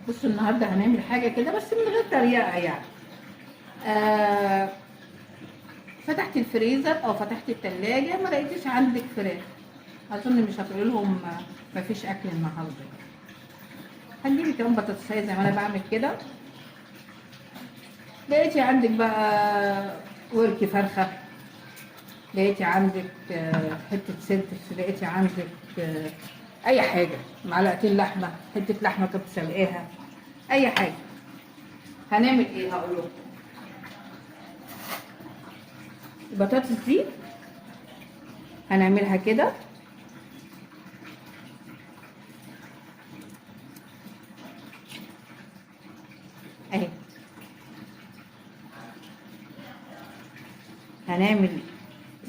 بصوا النهارده هنعمل حاجه كده بس من غير تريقه يعني. آه فتحت الفريزر او فتحت التلاجة ما لقيتش عندك فراخ، اظن مش هتقولي لهم ما فيش اكل النهارده. هتجيبي كمان بطاطسايه زي ما انا بعمل كده. لقيتي عندك بقى ورك فرخه، لقيتي عندك حته سلتس، لقيتي عندك اي حاجه، معلقتين لحمه، حته لحمه كنت سلقاها، اي حاجه. هنعمل ايه هقول لكم. البطاطس دي هنعملها كده اهي. هنعمل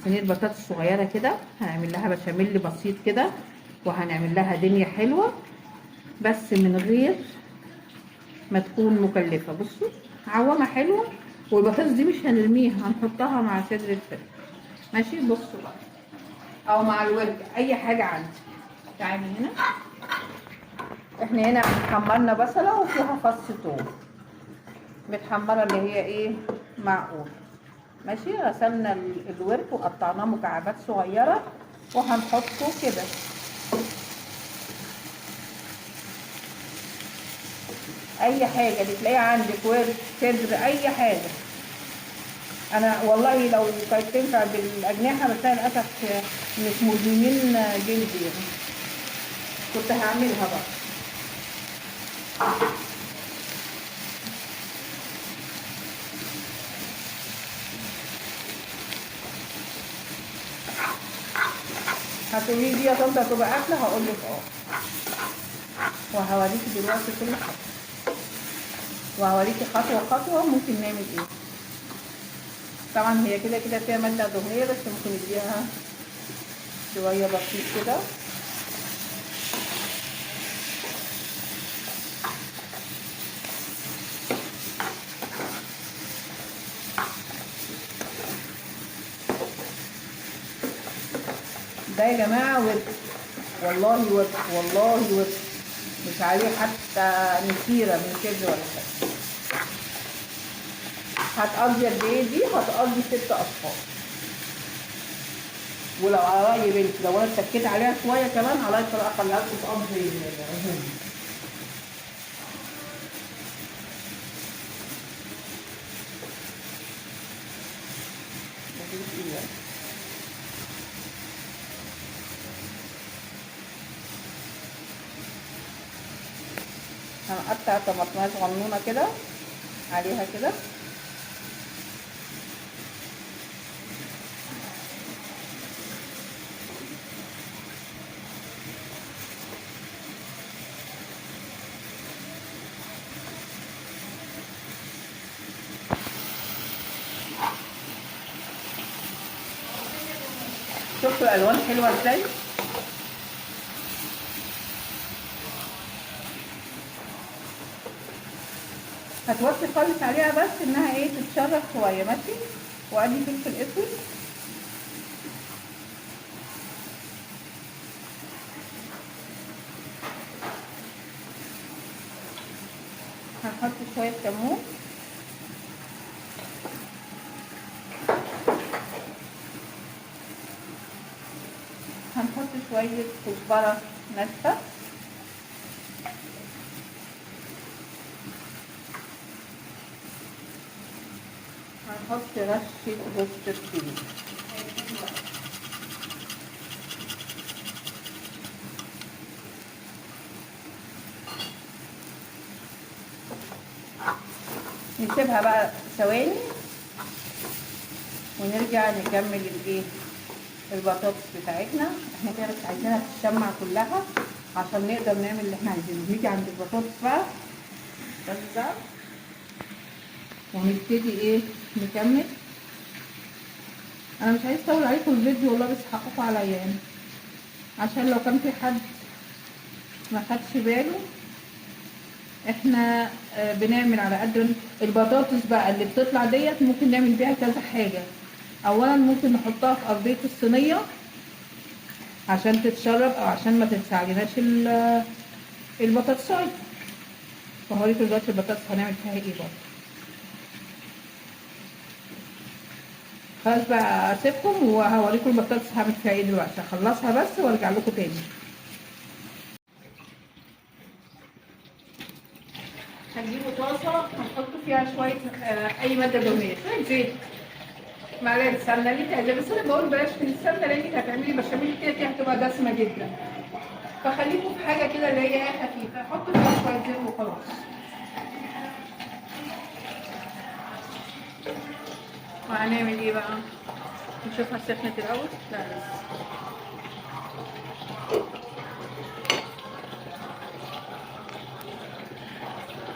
صينيه بطاطس صغيره كده، هنعمل لها بشاميل بسيط كده، وهنعمل لها دنيا حلوه بس من غير ما تكون مكلفه. بصوا عوامه حلوه، والبطاطس دي مش هنرميها، هنحطها مع صدر الفراخ. ماشي، بصوا بقى، او مع الورك، اي حاجه عندي. تعالي هنا، احنا هنا حمرنا بصله وفيها فص ثوم متحمره اللي هي ايه، معقول. ماشي، غسلنا الورك وقطعناه مكعبات صغيره وهنحطه كده. اي حاجه اللي تلاقيها عندك، ورك، صدر، اي حاجه. انا والله لو كانت تنفع بالاجنحه بس انا للاسف مش مدمنين جلدي يعني، كنت هعملها بقى. هتقولي دي يا طنط هتبقى اكله، هقول لك وهوريكي دلوقتي كل حاجه، وهوريكي خطوه خطوه ممكن نعمل ايه. طبعا هي كده كده فيها ماده دهنيه بس ممكن نديها شويه بسيط كده. ده يا جماعه ورك، والله ورك، والله ورك، مش عليه حتى نسيره من كده ولا حاجه. هتقضي قد ايه دي؟ هتقضي 6 اطفال. ولو على راي بنتي لو انا اتكيت عليها شويه كمان على راي طريقه اخليها لكم تقضي العزومه. هنقطع طماطمايه صغنونه كده عليها كده. شفتوا الالوان حلوه ازاي؟ هتوطي خالص عليها بس انها ايه، تتشرب شويه. ماشي، وادي فلفل اسود، هنحط شويه كمون، هنحط شويه كزبره ناشفه، هنحط رشه جوز الطيب. نسيبها بقى ثواني ونرجع نكمل الايه، البطاطس بتاعتنا. احنا كده بس عايزينها تتشمع كلها عشان نقدر نعمل اللي احنا عايزينه. نيجي عند البطاطس بقى بس بقى، ونبتدي ايه، نكمل. انا مش عايز اطول عليكم الفيديو والله، بس حقكم عليا يعني، عشان لو كان في حد ما خدش باله. احنا بنعمل على قد البطاطس بقى اللي بتطلع ديت، ممكن نعمل بيها كذا حاجه. اولا ممكن نحطها في ارضيه الصينيه عشان تتشرب او عشان ما تتسعجناش البطاطسايه. وهوريكم دلوقتي البطاطس هنعمل فيها ايه برضه. خلاص بقى اسيبكم وهوريكم البطاطس هعمل فيها ايه دلوقتي. هخلصها بس وارجع لكم تاني. هنجيبوا طاسه هنحط فيها شويه اي ماده دهنيه، شويه زيت، معلقه سمنه اللي تعجبك، بس انا بقول بلاش من السمنه لانك هتعملي بشاميل كده هتبقى دسمه جدا، فخليكم في حاجه كده اللي هي خفيفه. حطوا فيها شويه زيت وخلاص. وهنعمل ايه بقى؟ نشوفها سخنت الاول. لا لسه.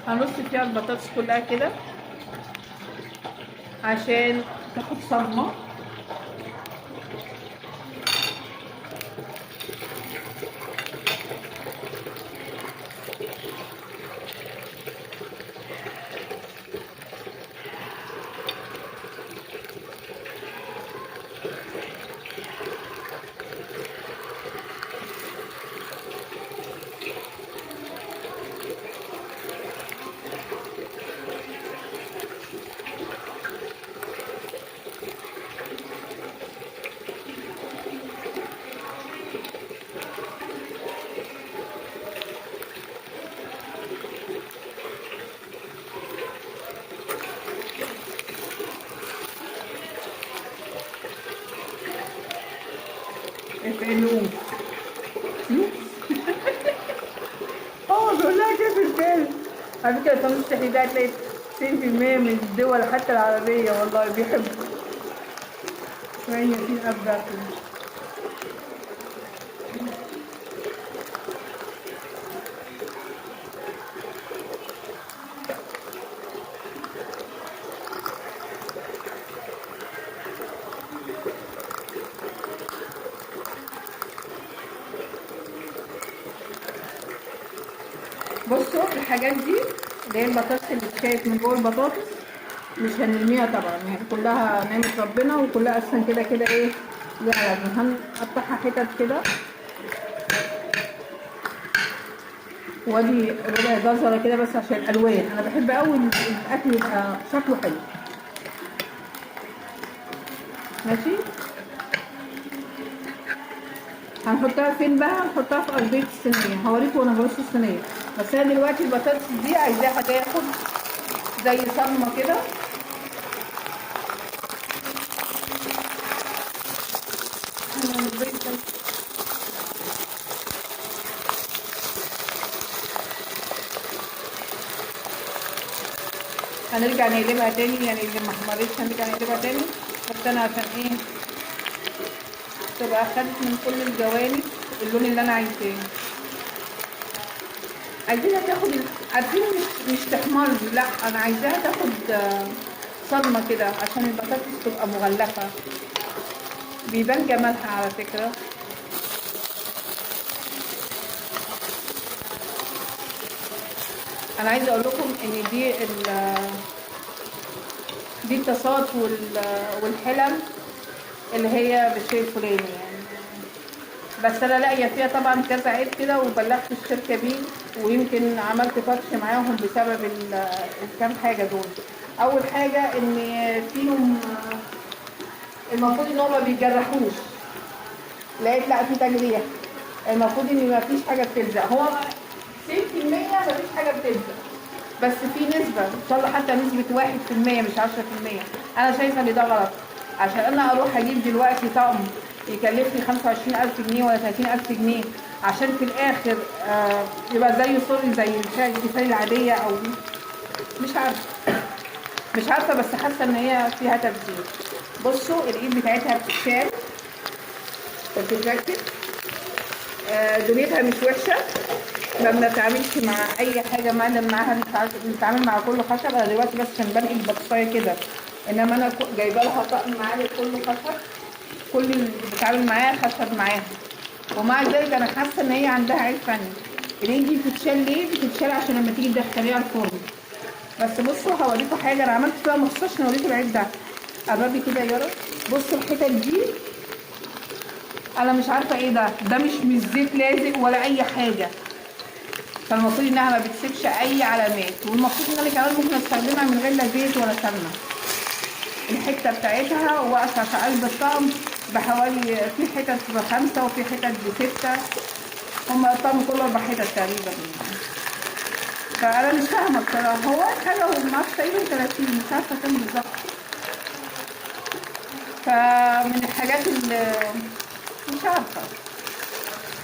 هنرص فيها البطاطس كلها كده عشان تاخد صدمه. الفلوس بقول لها كده في الفيلم. على فكره الفانوس السحري ده هتلاقي 90% من الدول حتى العربيه والله بيحبوا. شويه في ابدا كده. بصوا الحاجات دي اللي هي البطاطس اللي اتشالت من جوه البطاطس مش هنرميها طبعا، يعني كلها نعمة ربنا وكلها اصلا كده كده ايه ليها لازمة. هنقطعها حتت كده، وادي ربع جزرة كده بس عشان الالوان. انا بحب قوي الاكل يبقى شكله حلو. ماشي. هنحطها فين بقى؟ هنحطها في ارضية الصينية. هوريكم وانا برص الصينية. بس انا دلوقتي البطاطس دي عايزاها تاخد زي صدمة كده. هنرجع نقلبها تاني، يعني اللي ما احمرتش هنرجع نقلبها تاني. بس انا عشان ايه تبقى خدت من كل الجوانب اللون اللي انا عايزاه. عايزاها تاخد عارفين مش تحمر، لا انا عايزاها تاخد صدمه كده عشان البطاطس تبقى مغلفه، بيبان جمالها على فكره. انا عايزه اقول لكم ان دي الطاسات والحلم اللي هي بالشيء الفلاني يعني. بس انا لاقيه فيها طبعا كذا عيب كده وبلغت الشركه بيه، ويمكن عملت تاتش معاهم بسبب الكام حاجه دول. اول حاجه ان فيهم المفروض ان هم ما بيجرحوش، لقيت لا في تجريح. المفروض ان ما فيش حاجه بتلزق، هو 90% ما فيش حاجه بتلزق، بس في نسبه ان شاء الله حتى نسبه 1% مش 10%. انا شايفه ان ده غلط، عشان انا اروح اجيب دلوقتي طقم يكلفني 25,000 جنيه ولا 30,000 جنيه عشان في الاخر يبقى زيه سوري زي الكيسان العاديه، او مش عارفه بس حاسه ان هي فيها تبذير. بصوا الايد بتاعتها بتتشال وبتتركب. دنيتها مش وحشه، ما بنتعاملش مع اي حاجه معاها بنتعامل مع كله خشب. انا دلوقتي بس عشان بنقل البطاطسايه كده، انما انا جايبه لها طقم معايا كله خشب، كل اللي بتعامل معاه خشب معاها. ومع ذلك انا حاسه ان هي عندها عيب فني. الايد دي بتتشال ليه؟ بتتشال عشان لما تيجي تدخليها الفرن. بس بصوا هوريكم حاجه انا عملت فيها مخصوص عشان اوريكم العيب ده. قربي كده يا يارا. بصوا الحتت دي انا مش عارفه ايه ده مش زيت لازق ولا اي حاجه. فالمفروض انها ما بتسيبش اي علامات، والمفروض ان انا كمان ممكن استخدمها من غير لا زيت ولا سمنه. الحته بتاعتها واقفه في قلب الطقم بحوالي، في حتت ب5 وفي حتت ب6، هما الطقم كله 4 حتت تقريبا. فانا مش فاهمه بصراحه، هو حاجه ومعرفش تقريبا 30، مش عارفه كام بالظبط. فمن الحاجات اللي مش عارفه،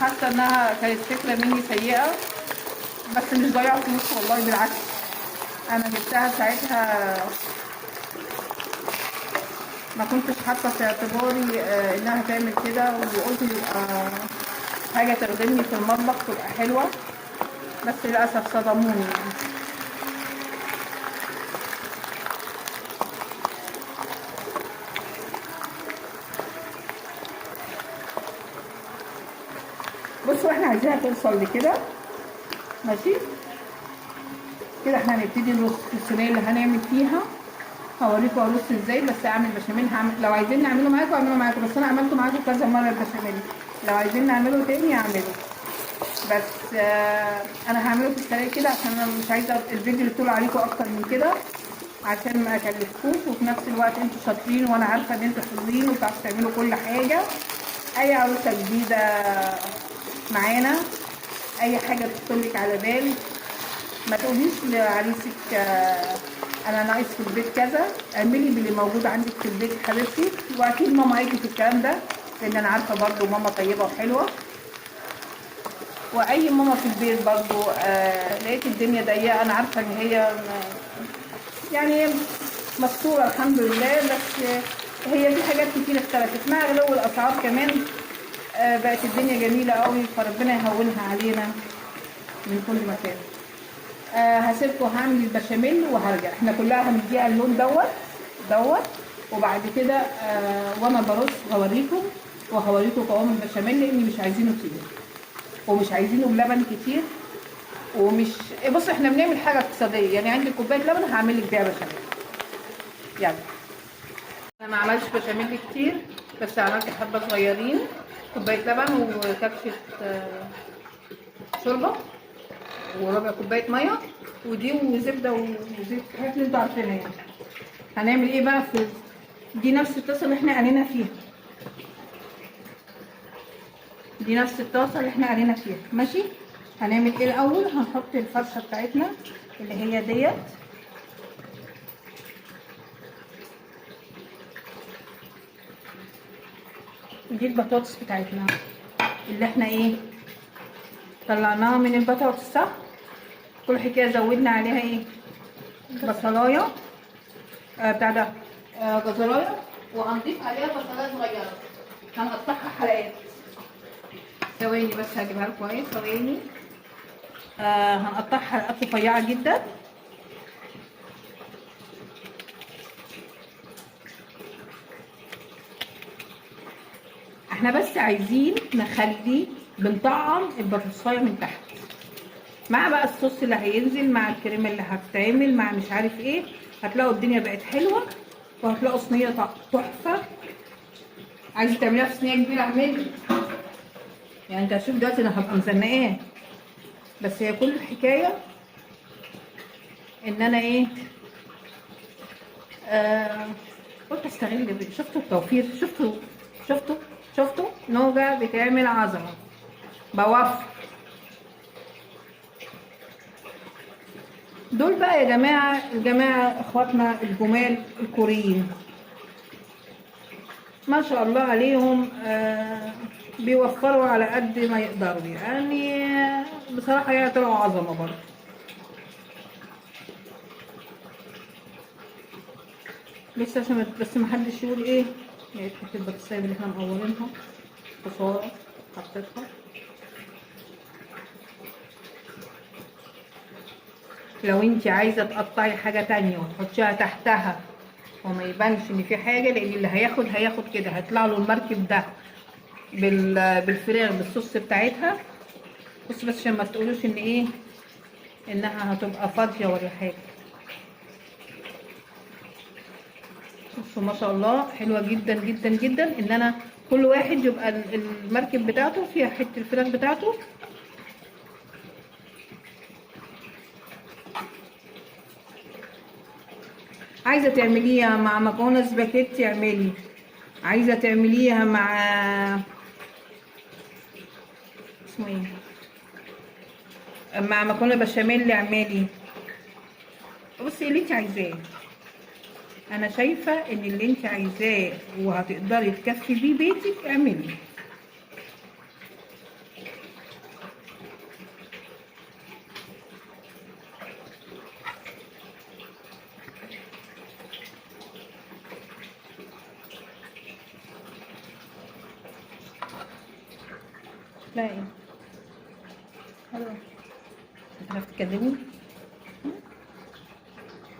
حاسه انها كانت فكره مني سيئه، بس مش ضيعت فلوس والله، بالعكس انا جبتها ساعتها ما كنتش حاطه في اعتباري انها تعمل كده، وقلت يبقى حاجه تخدمني في المطبخ تبقى حلوه، بس للاسف صدموني يعني. بصوا احنا عايزينها توصل لكده ماشي كده. احنا هنبتدي نرص في الصينيه اللي هنعمل فيها، هوريكم ارص ازاي، بس اعمل بشاميل لو عايزين نعمله معاكم اعمله معاكم، بس انا عملته معاكم كذا مره البشاميل، لو عايزين نعمله تاني اعمله، بس انا هعمله في السريع كده عشان انا مش عايزه الفيديو يطول عليكم اكتر من كده، عشان ما اكلفكوش، وفي نفس الوقت انتوا شاطرين وانا عارفه ان انتوا حلوين وبتعرفوا تعملوا كل حاجه. اي عروسه جديده معانا، اي حاجه تخطرلك على بال، ما تقوليش لعريسك انا ناقص في البيت كذا، اعملي باللي موجود عندك في البيت يا حبيبتي. واكيد ماما معاكي في الكلام ده، لان انا عارفه برضو ماما طيبه وحلوه، واي ماما في البيت برضو لقيت الدنيا ضيقه، انا عارفه ان هي يعني مستوره الحمد لله، بس هي في حاجات كتير اختلفت مع غلو الاسعار كمان، بقت الدنيا جميله قوي، فربنا يهونها علينا من كل مكان. هسيبكم هعمل البشاميل وهرجع، احنا كلها هنديها اللون دوت وبعد كده وانا برص هوريكم، وهوريكم قوام البشاميل، لاني مش عايزينه تقيل ومش عايزينه بلبن كتير، ومش بص احنا بنعمل حاجه اقتصاديه، يعني عندي كوبايه لبن هعمل لك بيها بشاميل. يلا، انا ما عملتش بشاميل كتير، بس عملت حبه صغيرين، كوبايه لبن وكبشه شوربه وربع كوبايه ميه ودي وزبده وزيت، الحاجات اللي انتوا عارفينها يعني. هنعمل ايه بقى في دي؟ نفس الطاسه اللي احنا قلينا فيها، دي نفس الطاسه اللي احنا قلينا فيها ماشي. هنعمل ايه الاول؟ هنحط الفرشه بتاعتنا اللي هي ديت، دي البطاطس بتاعتنا اللي احنا ايه طلعناها من البطاطس صح. كل حكايه زودنا عليها ايه؟ بصلايه بتاع ده جزرايه، وهنضيف عليها بصلايه صغيره هنقطعها حلقات. ثواني بس هجيبها لكم اهي، ثواني. هنقطعها حلقات رفيعه جدا. احنا بس عايزين نخلي بنطعم البطاطسايه من تحت، مع بقى الصوص اللي هينزل مع الكريمه اللي هتتعمل مع مش عارف ايه، هتلاقوا الدنيا بقت حلوه، وهتلاقوا صينيه تحفه. عايزه تعمليها في صينيه كبيره اعملي، يعني انت هتشوف دلوقتي انا هبقى مزنقاه، بس هي كل الحكايه ان انا ايه قلت استغل. شفتوا التوفير؟ شفتوا نوجه بتعمل عظمه، بوفر. دول بقى يا جماعه، الجماعه اخواتنا الجمال الكوريين ما شاء الله عليهم، بيوفروا على قد ما يقدروا يعني، بصراحه يعني طلعوا عظمه برضه. لسه عشان بس ما حدش يقول ايه، يعني حته البطاطسايه اللي احنا مقورينها خساره حطيتها. لو انت عايزه تقطعي حاجه تانية وتحطيها تحتها وما يبانش ان في حاجه، لان اللي هياخد كده هيطلع له المركب ده بالفراخ بالصوص بتاعتها. بس عشان ما تقولوش ان ايه انها هتبقى فاضيه ولا حاجه. بصوا ما شاء الله حلوه جدا جدا جدا، ان انا كل واحد يبقى المركب بتاعته فيها حته الفراخ بتاعته، عايزه تعمليها مع مكرونه سباكيتي اعملي، عايزه تعمليها مع اسمه ايه، مع مكرونه بشاميل اعملي. بصي اللي انت عايزاه، انا شايفه ان اللي انت عايزاه وهتقدري تكفي بيه بيتك اعملي. لا ايه حلوه، هتعرفي تتكلمي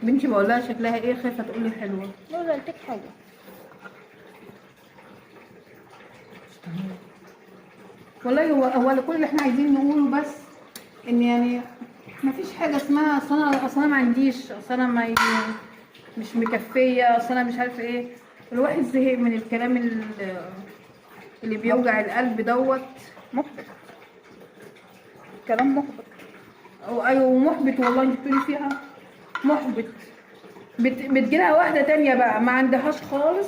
بنتي؟ بقول لها شكلها ايه، خايفه تقول لي حلوه. لا قلت لك حاجه. والله هو كل اللي احنا عايزين نقوله بس ان يعني ما فيش حاجه اسمها اصل انا ما عنديش، اصل انا ما مش مكفيه، اصل انا مش عارفه ايه. الواحد زهق من الكلام اللي بيوجع القلب دوت. محبط، كلام محبط. ايوه محبط والله، انت بتقولي فيها محبط. بتجيلها واحده تانية بقى ما عندهاش خالص،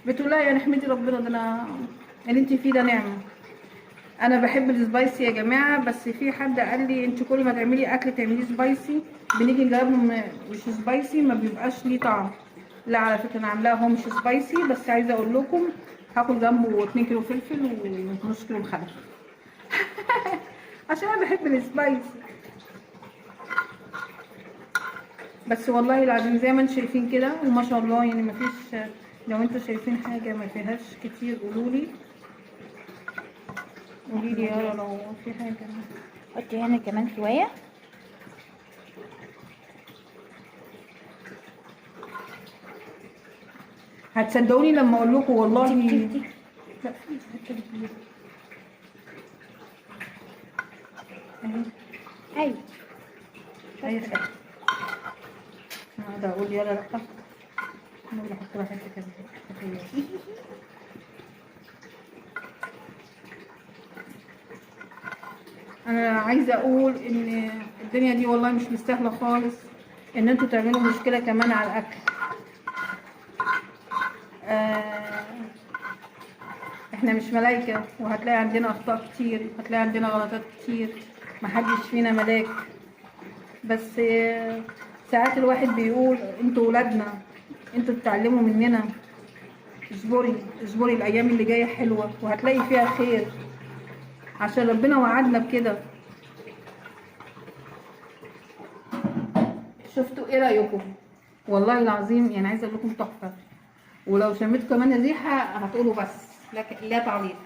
بتقول لها يعني احمدي ربنا، ده انا اللي انت فيه ده نعمه. انا بحب السبايسي يا جماعه، بس في حد قال لي انت كل ما تعملي اكل تعمليه سبايسي، بنيجي نجربه مش سبايسي ما بيبقاش ليه طعم. لا على فكره انا عاملاه هو مش سبايسي، بس عايزه اقول لكم هاكل جنبه 2 كيلو فلفل ونص كيلو مخلل عشان انا بحب السبايسي. بس والله العظيم زي ما انتم شايفين كده وما شاء الله، يعني ما فيش، لو انتم شايفين حاجه ما فيهاش كتير قولوا لي يا لو في حاجه. حطي هنا كمان شويه. هتصدقوني لما اقول لكم والله. دي. لا في حته كبيره اهي. ايوه اي خدمه. انا قاعده اقول يلا لا، انا اللي احط لها حته كده. انا عايزه اقول ان الدنيا دي والله مش مستاهله خالص ان انتوا تعملوا مشكله كمان على الاكل. احنا مش ملايكه، وهتلاقي عندنا اخطاء كتير، هتلاقي عندنا غلطات كتير، محدش فينا ملاك. بس ساعات الواحد بيقول انتوا ولادنا، انتوا بتتعلموا مننا. اصبري اصبري، الايام اللي جايه حلوه وهتلاقي فيها خير، عشان ربنا وعدنا بكده. شفتوا ايه رايكم؟ والله العظيم يعني عايزه اقول لكم تحفه، ولو شميتوا كمان ريحه هتقولوا بس لا تعليق.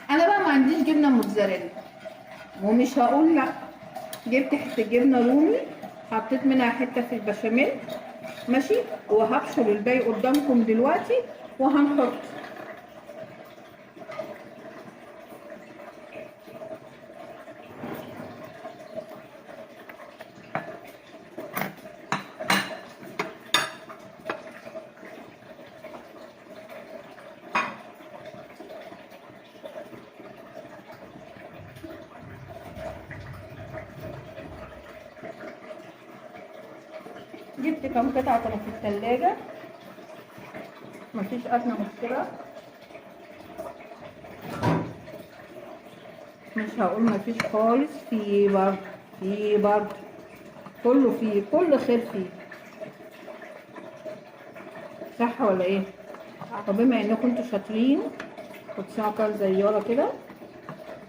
انا بقى ما عنديش جبنه موتزاريلا ومش هقول لا، جبت حته جبنه رومي، حطيت منها حته في البشاميل ماشي، وهبشر الباقي قدامكم دلوقتي وهنحط. جبت كام قطعه كانوا في الثلاجه، مفيش ادنى مشكله. مش هقول مفيش خالص، في برضه، في برضه، كله فيه، كل خير فيه، صح ولا ايه؟ طب بما انكم انتوا شاطرين وتساعدوا زي يارا كده،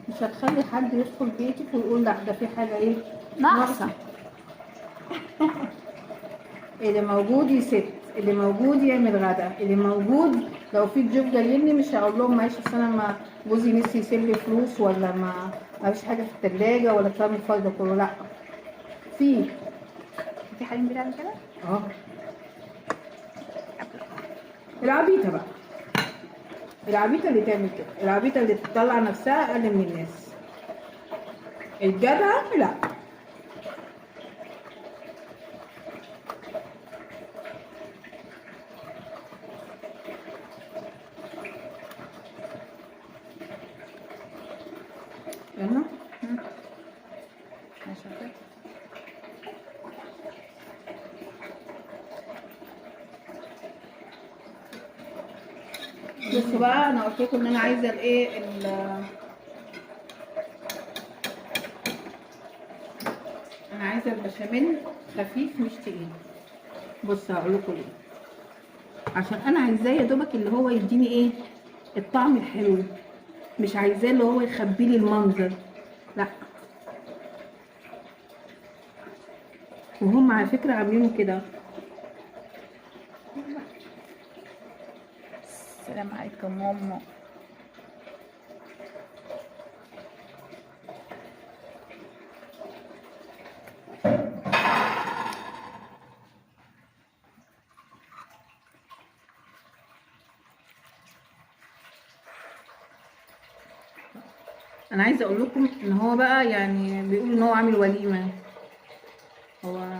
مش هتخلي حد يدخل بيتك ويقول لا ده في حاجه ايه ناقصه. اللي موجود يست، اللي موجود يعمل غدا، اللي موجود لو في ضيوف جايين لي مش هقول لهم معلش اصل انا ما جوزي نسي يسيب لي فلوس، ولا ما فيش حاجه في الثلاجه، ولا الكلام الفاضي ده كله، لا في حريم بتعمل كده؟ اه. العبيطه بقى، العبيطه اللي تعمل كده، العبيطه اللي تطلع نفسها اقل من الناس. الجدع لا. يلا ماشي. بصوا بقى، انا قلت لكم ان انا عايزه انا عايزه البشاميل خفيف مش تقيل. بص هقول لكم ليه. عشان انا عايزاه يا دوبك اللي هو يديني ايه، الطعم الحلو، مش عايزاه اللي هو يخبي لي المنظر، لا. وهم على فكره عاملينه كده. السلام عليكم ماما. انا عايزه اقول لكم ان هو بقى يعني بيقولوا ان هو عامل وليمه. هو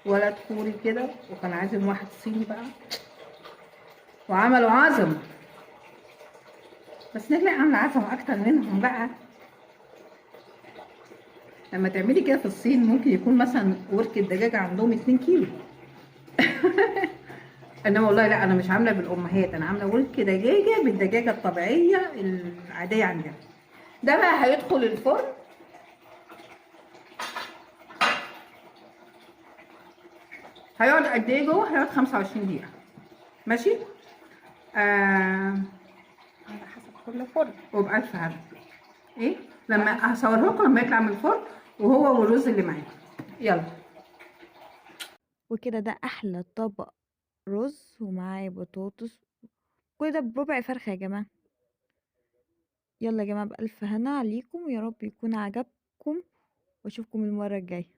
ولد كوري كده وكان عازم واحد صيني بقى وعملوا عزم، بس نجلة عامله عزم اكتر منهم بقى. لما تعملي كده في الصين ممكن يكون مثلا ورك الدجاجه عندهم 2 كيلو. انما والله لا، انا مش عامله بالامهات، انا عامله ورك دجاجه بالدجاجه الطبيعيه العاديه عندنا. ده بقى هيدخل الفرن. هيقعد قد ايه جوه؟ هيقعد 25 دقيقه. ماشي. على حسب كل فرن. وبألف هنا. ايه، لما هصورها لكم لما يطلع من الفرن وهو والرز اللي معاه. يلا. وكده ده احلى طبق رز ومعاه بطاطس، كل ده بربع فرخة يا جماعة. يلا يا جماعة، بألف هنا عليكم، ويا رب يكون عجبكم، واشوفكم المرة الجاية.